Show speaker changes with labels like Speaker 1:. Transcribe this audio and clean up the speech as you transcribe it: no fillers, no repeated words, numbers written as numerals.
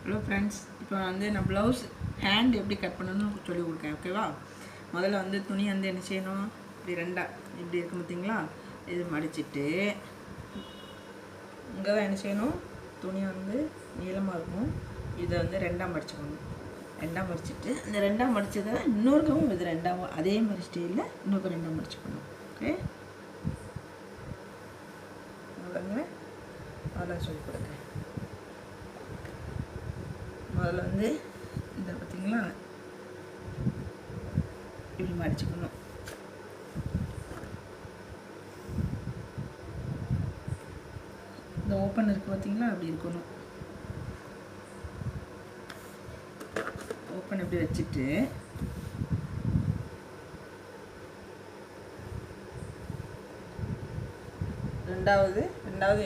Speaker 1: Hello friends, இப்போ வந்து நான் ப்ளவுஸ் ஹேண்ட் எப்படி கட் பண்ணணும்னு சொல்லி கொடுக்கேன். ஓகேவா? முதல்ல வந்து துணி வந்து என்ன செய்யணும், இப்படி இப்படி இருக்கும் பார்த்தீங்களா, இது மடிச்சுட்டு இங்கே தான் என்ன செய்யணும், துணி வந்து நீளமாக இருக்கும், இதை வந்து ரெண்டாக மடிச்சுக்கணும். ரெண்டாக மடிச்சுட்டு இந்த ரெண்டாக மடித்ததை இன்னொருக்கவும் இது ரெண்டாகவும் அதே மாதிரி ஸ்டைலில் இன்னொரு ரெண்டாக மடிச்சுக்கணும். ஓகே, அதெல்லாம் சொல்லி கொடுக்குறேன். முதல்ல வந்து இந்த பார்த்திங்களா இப்படி மடிச்சுக்கணும். இந்த ஓப்பன் இருக்குது பார்த்திங்களா, அப்படி இருக்கணும். ஓப்பன் இப்படி வச்சுட்டு ரெண்டாவது